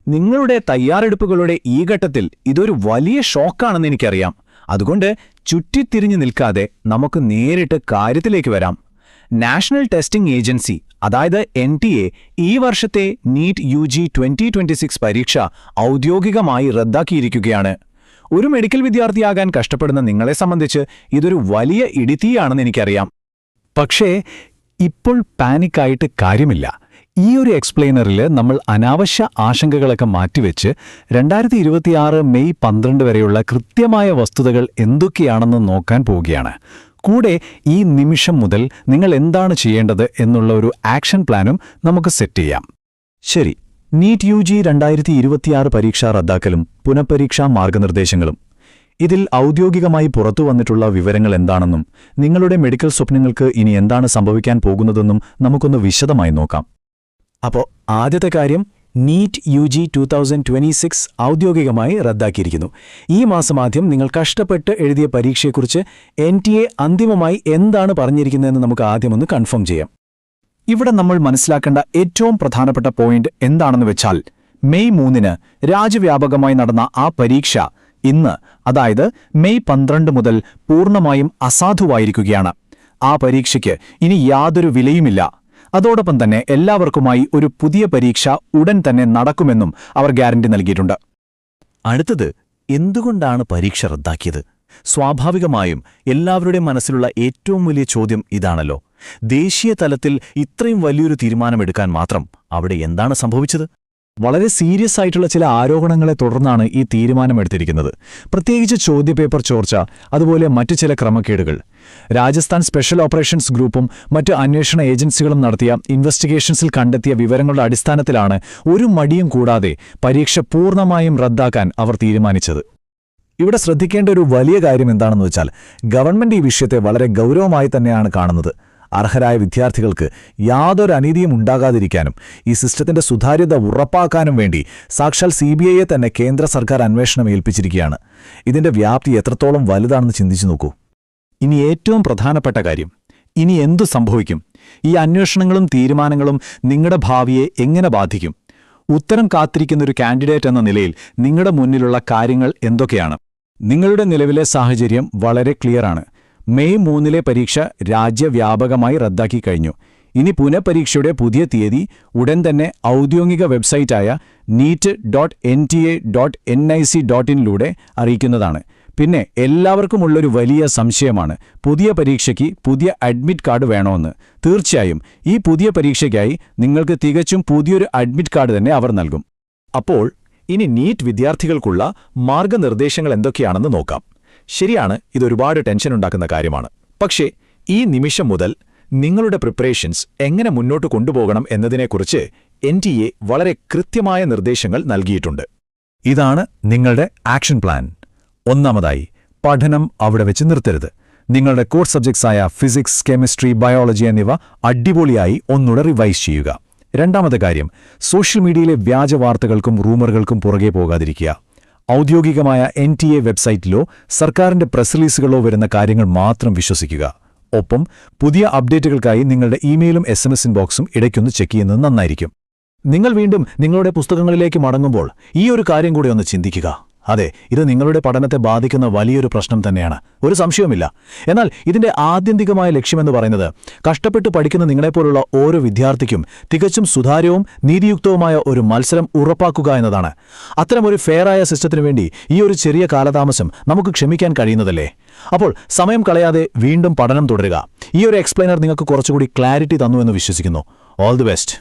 നിങ്ങളുടെ തയ്യാറെടുപ്പുകളുടെ ഈ ഘട്ടത്തിൽ ഇതൊരു വലിയ ഷോക്കാണെന്ന് എനിക്കറിയാം. അതുകൊണ്ട് ചുറ്റിത്തിരിഞ്ഞു നിൽക്കാതെ നമുക്ക് നേരിട്ട് കാര്യത്തിലേക്ക് വരാം. നാഷണൽ ടെസ്റ്റിംഗ് ഏജൻസി അതായത് NTA ഈ വർഷത്തെ നീറ്റ് UG 2026 പരീക്ഷ ഔദ്യോഗികമായി റദ്ദാക്കിയിരിക്കുകയാണ്. ഒരു മെഡിക്കൽ വിദ്യാർത്ഥിയാകാൻ കഷ്ടപ്പെടുന്ന നിങ്ങളെ സംബന്ധിച്ച് ഇതൊരു വലിയ ഇടിത്തീയാണെന്ന് എനിക്കറിയാം. പക്ഷേ ഇപ്പോൾ പാനിക്കായിട്ട് കാര്യമില്ല. ഈ ഒരു എക്സ്പ്ലെയിനറിൽ നമ്മൾ അനാവശ്യ ആശങ്കകളൊക്കെ മാറ്റിവെച്ച് 2026 മെയ് 12 വരെയുള്ള കൃത്യമായ വസ്തുതകൾ എന്തൊക്കെയാണെന്ന് നോക്കാൻ പോവുകയാണ്. കൂടെ ഈ നിമിഷം മുതൽ നിങ്ങൾ എന്താണ് ചെയ്യേണ്ടത് എന്നുള്ള ഒരു ആക്ഷൻ പ്ലാനും നമുക്ക് സെറ്റ് ചെയ്യാം. ശരി, നീറ്റ് UG 2026 പരീക്ഷ റദ്ദാക്കലും പുനഃപരീക്ഷാ മാർഗനിർദ്ദേശങ്ങളും. ഇതിൽ ഔദ്യോഗികമായി പുറത്തുവന്നിട്ടുള്ള വിവരങ്ങൾ എന്താണെന്നും നിങ്ങളുടെ മെഡിക്കൽ സ്വപ്നങ്ങൾക്ക് ഇനി എന്താണ് സംഭവിക്കാൻ പോകുന്നതെന്നും നമുക്കൊന്ന് വിശദമായി നോക്കാം. അപ്പോൾ ആദ്യത്തെ കാര്യം, നീറ്റ് UG 2026 ഔദ്യോഗികമായി റദ്ദാക്കിയിരിക്കുന്നു. ഈ മാസം ആദ്യം നിങ്ങൾ കഷ്ടപ്പെട്ട് എഴുതിയ പരീക്ഷയെക്കുറിച്ച് NTA അന്തിമമായി എന്താണ് പറഞ്ഞിരിക്കുന്നതെന്ന് നമുക്ക് ആദ്യമൊന്ന് കൺഫേം ചെയ്യാം. ഇവിടെ നമ്മൾ മനസ്സിലാക്കേണ്ട ഏറ്റവും പ്രധാനപ്പെട്ട പോയിന്റ് എന്താണെന്ന് വെച്ചാൽ, മെയ് 3 രാജ്യവ്യാപകമായി നടന്ന ആ പരീക്ഷ ഇന്ന്, അതായത് മെയ് 12 മുതൽ പൂർണ്ണമായും അസാധുവായിരിക്കുകയാണ്. ആ പരീക്ഷയ്ക്ക് ഇനി യാതൊരു വിലയുമില്ല. അതോടൊപ്പം തന്നെ എല്ലാവർക്കുമായി ഒരു പുതിയ പരീക്ഷ ഉടൻ തന്നെ നടക്കുമെന്നും അവർ ഗ്യാരണ്ടി നൽകിയിട്ടുണ്ട്. അടുത്തത്, എന്തുകൊണ്ടാണ് പരീക്ഷ റദ്ദാക്കിയത്? സ്വാഭാവികമായും എല്ലാവരുടെയും മനസ്സിലുള്ള ഏറ്റവും വലിയ ചോദ്യം ഇതാണല്ലോ. ദേശീയ തലത്തിൽ ഇത്രയും വലിയൊരു തീരുമാനമെടുക്കാൻ മാത്രം അവിടെ എന്താണ് സംഭവിച്ചത്? വളരെ സീരിയസ് ആയിട്ടുള്ള ചില ആരോപണങ്ങളെ തുടർന്നാണ് ഈ തീരുമാനമെടുത്തിരിക്കുന്നത്. പ്രത്യേകിച്ച് ചോദ്യപേപ്പർ ചോർച്ച, അതുപോലെ മറ്റു ചില ക്രമക്കേടുകൾ. രാജസ്ഥാൻ സ്പെഷ്യൽ ഓപ്പറേഷൻസ് ഗ്രൂപ്പും മറ്റ് അന്വേഷണ ഏജൻസികളും നടത്തിയ ഇൻവെസ്റ്റിഗേഷൻസിൽ കണ്ടെത്തിയ വിവരങ്ങളുടെ അടിസ്ഥാനത്തിലാണ് ഒരു മടിയും കൂടാതെ പരീക്ഷ പൂർണ്ണമായും റദ്ദാക്കാൻ അവർ തീരുമാനിച്ചത്. ഇവിടെ ശ്രദ്ധിക്കേണ്ട ഒരു വലിയ കാര്യം എന്താണെന്ന് വെച്ചാൽ, ഗവൺമെന്റ് ഈ വിഷയത്തെ വളരെ ഗൗരവമായി തന്നെയാണ് കാണുന്നത്. അർഹരായ വിദ്യാർത്ഥികൾക്ക് യാതൊരു അനീതിയും ഉണ്ടാകാതിരിക്കാനും ഈ സിസ്റ്റത്തിന്റെ സുതാര്യത ഉറപ്പാക്കാനും വേണ്ടി സാക്ഷാൽ CBIയെ തന്നെ കേന്ദ്ര സർക്കാർ അന്വേഷണം ഏൽപ്പിച്ചിരിക്കുകയാണ്. ഇതിന്റെ വ്യാപ്തി എത്രത്തോളം വലുതാണെന്ന് ചിന്തിച്ചു നോക്കൂ. ഇനി ഏറ്റവും പ്രധാനപ്പെട്ട കാര്യം, ഇനി എന്തു സംഭവിക്കും? ഈ അന്വേഷണങ്ങളും തീരുമാനങ്ങളും നിങ്ങളുടെ ഭാവിയെ എങ്ങനെ ബാധിക്കും? ഉത്തരം കാത്തിരിക്കുന്നൊരു കാൻഡിഡേറ്റ് എന്ന നിലയിൽ നിങ്ങളുടെ മുന്നിലുള്ള കാര്യങ്ങൾ എന്തൊക്കെയാണ്? നിങ്ങളുടെ നിലവിലെ സാഹചര്യം വളരെ ക്ലിയറാണ്. മെയ് 3 പരീക്ഷ രാജ്യവ്യാപകമായി റദ്ദാക്കി കഴിഞ്ഞു. ഇനി പുനഃപരീക്ഷയുടെ പുതിയ തീയതി ഉടൻ തന്നെ ഔദ്യോഗിക വെബ്സൈറ്റായ neet.nta.nic.in അറിയിക്കുന്നതാണ്. പിന്നെ എല്ലാവർക്കുമുള്ളൊരു വലിയ സംശയമാണ്, പുതിയ പരീക്ഷയ്ക്ക് പുതിയ അഡ്മിറ്റ് കാർഡ് വേണമെന്ന്. തീർച്ചയായും ഈ പുതിയ പരീക്ഷയ്ക്കായി നിങ്ങൾക്ക് തികച്ചും പുതിയൊരു അഡ്മിറ്റ് കാർഡ് തന്നെ അവർ നൽകും. അപ്പോൾ ഇനി നീറ്റ് വിദ്യാർത്ഥികൾക്കുള്ള മാർഗനിർദ്ദേശങ്ങൾ എന്തൊക്കെയാണെന്ന് നോക്കാം. ശരിയാണ്, ഇതൊരുപാട് ടെൻഷൻ ഉണ്ടാക്കുന്ന കാര്യമാണ്. പക്ഷേ ഈ നിമിഷം മുതൽ നിങ്ങളുടെ പ്രിപ്പറേഷൻസ് എങ്ങനെ മുന്നോട്ട് കൊണ്ടുപോകണം എന്നതിനെക്കുറിച്ച് NTA വളരെ കൃത്യമായ നിർദ്ദേശങ്ങൾ നൽകിയിട്ടുണ്ട്. ഇതാണ് നിങ്ങളുടെ ആക്ഷൻ പ്ലാൻ. ഒന്നാമതായി, പഠനം അവിടെ വെച്ച് നിർത്തരുത്. നിങ്ങളുടെ കോർ സബ്ജക്ട്സായ ഫിസിക്സ്, കെമിസ്ട്രി, ബയോളജി എന്നിവ അടിപൊളിയായി ഒന്നുകൂടെ റിവൈസ് ചെയ്യുക. രണ്ടാമത്തെ കാര്യം, സോഷ്യൽ മീഡിയയിലെ വ്യാജ വാർത്തകൾക്കും റൂമറുകൾക്കും പുറകെ പോകാതിരിക്കുക. ഔദ്യോഗികമായ NTA വെബ്സൈറ്റിലോ സർക്കാരിന്റെ പ്രസ് റിലീസുകളോ വരുന്ന കാര്യങ്ങൾ മാത്രം വിശ്വസിക്കുക. ഒപ്പം പുതിയ അപ്ഡേറ്റുകൾക്കായി നിങ്ങളുടെ ഇമെയിലും SMS ഇൻബോക്സും ഇടയ്ക്കൊന്ന് ചെക്ക് ചെയ്യുന്നത് നന്നായിരിക്കും. നിങ്ങൾ വീണ്ടും നിങ്ങളുടെ പുസ്തകങ്ങളിലേക്ക് മടങ്ങുമ്പോൾ ഈ ഒരു കാര്യം കൂടി ഒന്ന് ചിന്തിക്കുക. അതെ, ഇത് നിങ്ങളുടെ പഠനത്തെ ബാധിക്കുന്ന വലിയൊരു പ്രശ്നം തന്നെയാണ്, ഒരു സംശയവുമില്ല. എന്നാൽ ഇതിന്റെ ആത്യന്തികമായ ലക്ഷ്യമെന്ന് പറയുന്നത് കഷ്ടപ്പെട്ട് പഠിക്കുന്ന നിങ്ങളെപ്പോലുള്ള ഓരോ വിദ്യാർത്ഥിക്കും തികച്ചും സുതാര്യവും നീതിയുക്തവുമായ ഒരു മത്സരം ഉറപ്പാക്കുക എന്നതാണ്. അത്തരമൊരു ഫെയറായ സിസ്റ്റത്തിനു വേണ്ടി ഈ ഒരു ചെറിയ കാലതാമസം നമുക്ക് ക്ഷമിക്കാൻ കഴിയുന്നതല്ലേ? അപ്പോൾ സമയം കളയാതെ വീണ്ടും പഠനം തുടരുക. ഈ ഒരു എക്സ്പ്ലെയിനർ നിങ്ങൾക്ക് കുറച്ചുകൂടി ക്ലാരിറ്റി തന്നു എന്ന് വിശ്വസിക്കുന്നു. All the best.